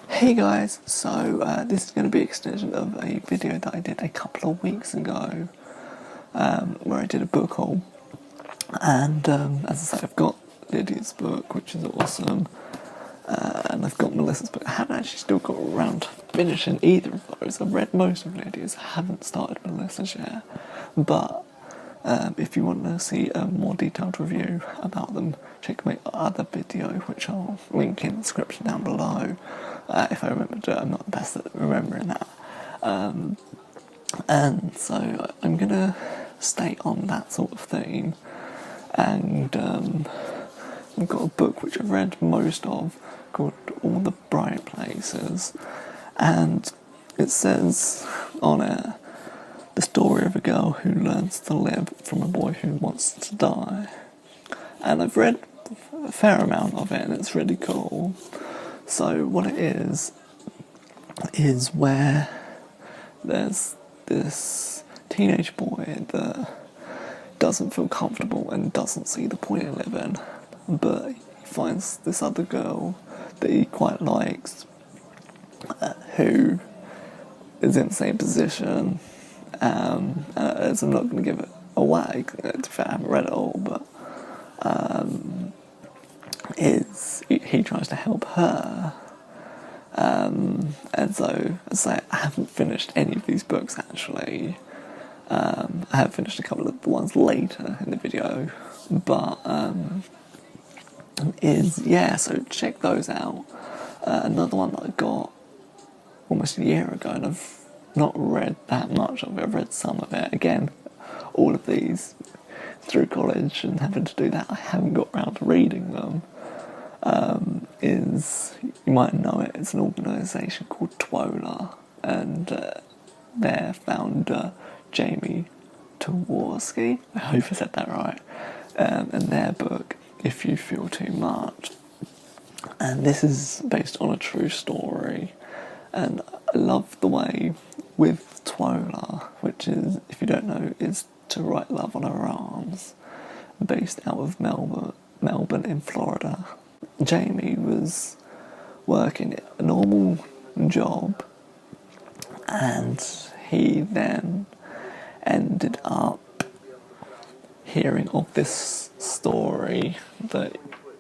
Hey guys, so this is going to be an extension of a video that I did a couple of weeks ago where I did a book haul, and as I say, I've got Lydia's book, which is awesome, and I've got Melissa's book. I haven't actually still got around to finishing either of those. I've read most of Lydia's, I haven't started Melissa's yet, but if you want to see a more detailed review about them, check my other video, which I'll link in the description down below. If I remember to, I'm not the best at remembering that. And so I'm going to stay on that sort of theme. And I've got a book which I've read most of called All the Bright Places. And it says on it, the story of a girl who learns to live from a boy who wants to die. And I've read a fair amount of it and it's really cool. So what it is where there's this teenage boy that doesn't feel comfortable and doesn't see the point in living, but he finds this other girl that he quite likes who is in the same position. As I'm not going to give it away, to be fair, I haven't read it all, but he tries to help her, and so as I say, I haven't finished any of these books actually. I have finished a couple of the ones later in the video, but so check those out. Another one that I got almost a year ago, and I've not read that much of it. I've read some of it. Again, all of these through college and having to do that, I haven't got around to reading them. You might know it, it's an organisation called Twola, and their founder, Jamie Tawarski, I hope I said that right, and their book, If You Feel Too Much. And this is based on a true story, and I love the way with Twola, which is, if you don't know, is To Write Love on Her Arms, based out of Melbourne in Florida. Jamie was working a normal job, and he then ended up hearing of this story that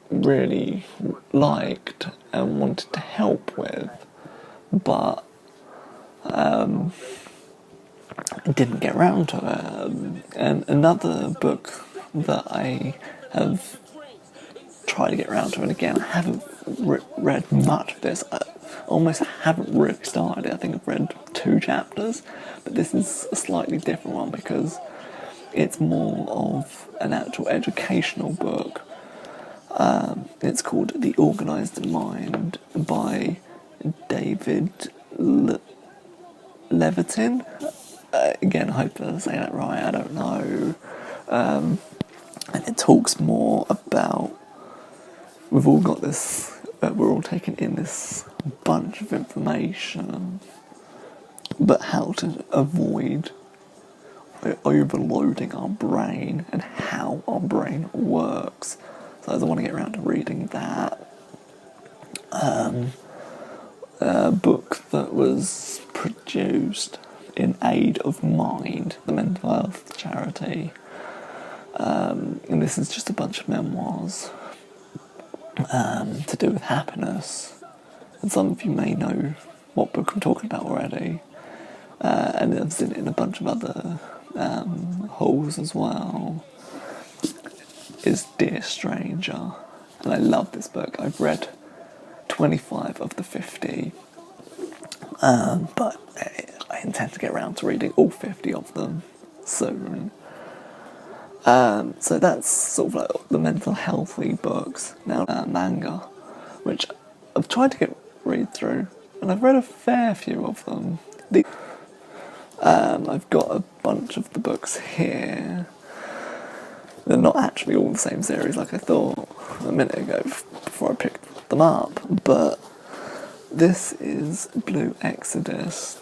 really liked and wanted to help with, but didn't get around to it. And another book that I have tried to get around to, and again I haven't read much of this, I almost haven't really started it. I think I've read 2 chapters, but this is a slightly different one because it's more of an actual educational book. It's called The Organised Mind by David Levitin. Again, I hope I say that right, I don't know. And it talks more about, we've all got this, we're all taking in this bunch of information, but how to avoid overloading our brain and how our brain works. So I want to get around to reading that. A book that was produced in aid of Mind, the mental health charity, and this is just a bunch of memoirs to do with happiness, and some of you may know what book I'm talking about already, and I've seen it in a bunch of other hauls as well, is Dear Stranger, and I love this book. I've read 25 of the 50, but I intend to get around to reading all 50 of them soon. So that's sort of like the mental healthy books. Now manga, which I've tried to read through, and I've read a fair few of them. I've got a bunch of the books here. They're not actually all the same series like I thought a minute ago before I picked them up, but this is Blue Exodus,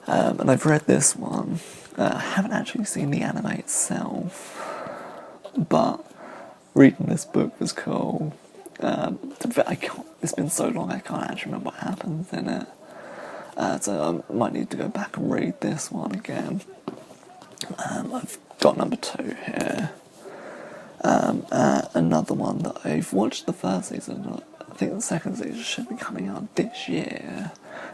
and I've read this one. I haven't actually seen the anime itself, but reading this book was cool. It's been so long I can't actually remember what happens in it. So I might need to go back and read this one again. I've got number 2 here. Another one that I've watched the first season. I think the second season should be coming out this year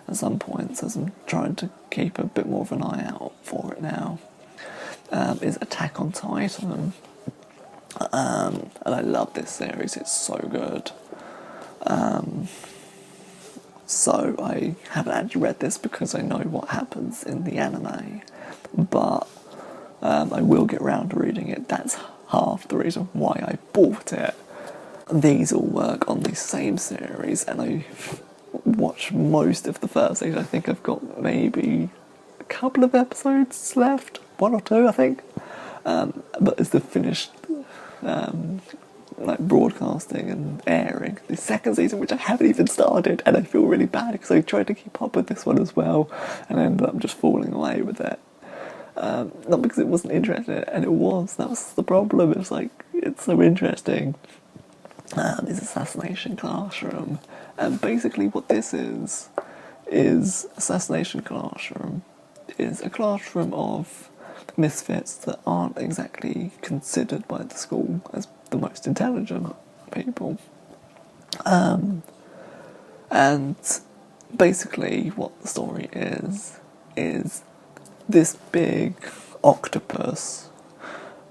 at some point, so I'm trying to keep a bit more of an eye out for it now. Is Attack on Titan. And I love this series, it's so good. So I haven't actually read this because I know what happens in the anime, but I will get round to reading it. That's half the reason why I bought it. These all work on the same series, and I've watched most of the first season. I think I've got maybe a couple of episodes left, 1 or 2 I think, but it's the finished broadcasting and airing the second season, which I haven't even started, and I feel really bad because I tried to keep up with this one as well and ended up just falling away with it. Not because it wasn't interesting, and it was, that was the problem. It's like, it's so interesting. It's Assassination Classroom, and basically what this is Assassination Classroom is a classroom of misfits that aren't exactly considered by the school as the most intelligent people. And basically what the story is this big octopus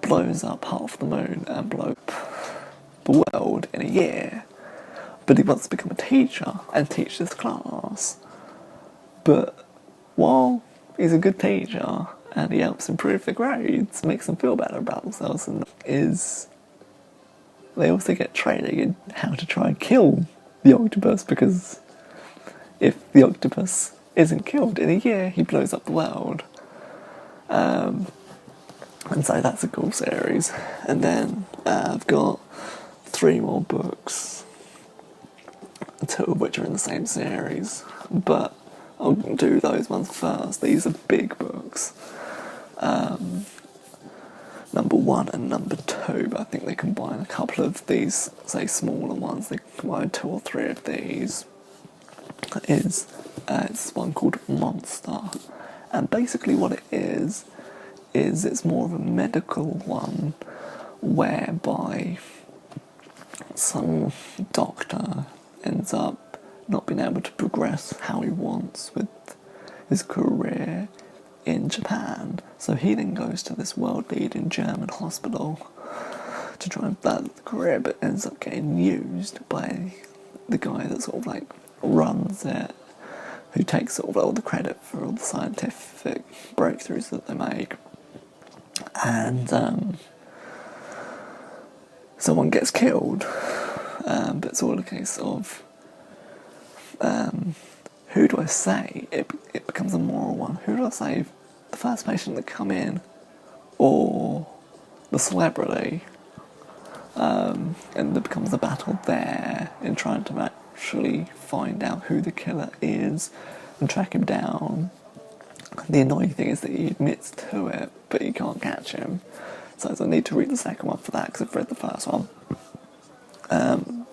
blows up half the moon and blows up the world in a year, but he wants to become a teacher and teach this class. But while he's a good teacher and he helps improve their grades, makes them feel better about themselves, and they also get training in how to try and kill the octopus, because if the octopus isn't killed in a year, he blows up the world. And so that's a cool series. And then I've got 3 more books, 2 of which are in the same series, but I'll do those ones first. These are big books. Number 1 and number 2, but I think they combine a couple of these, say, smaller ones. They combine 2 or 3 of these. It's one called Monster, and basically what it is it's more of a medical one, whereby some doctor ends up not being able to progress how he wants with his career in Japan, so he then goes to this world-leading German hospital to try and further the career, but ends up getting used by the guy that sort of like runs it, who takes sort of all the credit for all the scientific breakthroughs that they make. And someone gets killed, but it's all a case of who do I save? It becomes a moral one. Who do I save? The first patient that come in, or the celebrity? And there becomes a battle there in trying to actually find out who the killer is and track him down. The annoying thing is that he admits to it, but you can't catch him. So I need to read the second one for that, because I've read the first one. And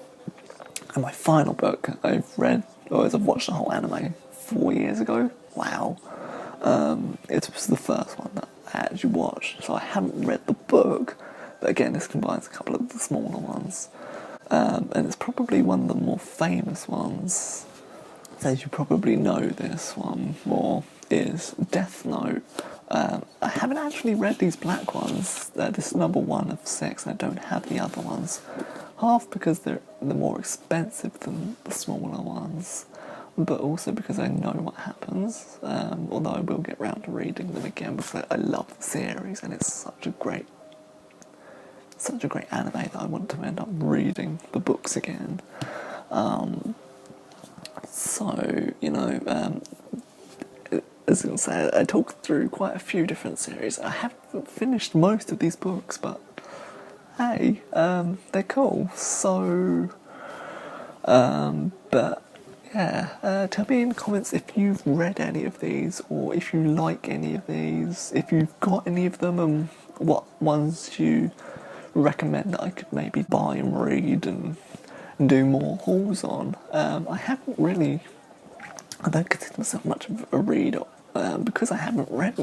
my final book I've watched the whole anime 4 years ago. Wow. It was the first one that I actually watched, so I haven't read the book, but again, this combines a couple of the smaller ones. And it's probably one of the more famous ones, as you probably know this one more, is Death Note. I haven't actually read these black ones. This is number 1 of 6, and I don't have the other ones. Half because they're more expensive than the smaller ones, but also because I know what happens, although I will get round to reading them again, because I love the series, and it's such a great anime that I want to end up reading the books again. So, you know, as I say, I talked through quite a few different series. I haven't finished most of these books, but hey, they're cool. So, but yeah, tell me in the comments if you've read any of these, or if you like any of these, if you've got any of them, and what ones you recommend that I could maybe buy and read and do more hauls on. I haven't really, I don't consider myself much of a reader because I haven't read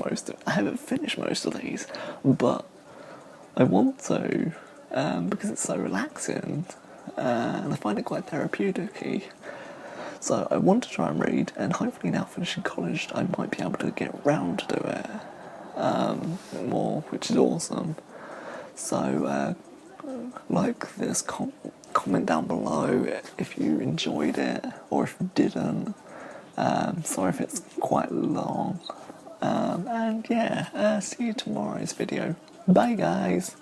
I haven't finished most of these, but I want to because it's so relaxing and I find it quite therapeutic. So I want to try and read, and hopefully now finishing college I might be able to get round to do it more, which is awesome. So like this, comment down below if you enjoyed it or if you didn't. Sorry if it's quite long. And yeah, see you tomorrow's video. Bye guys.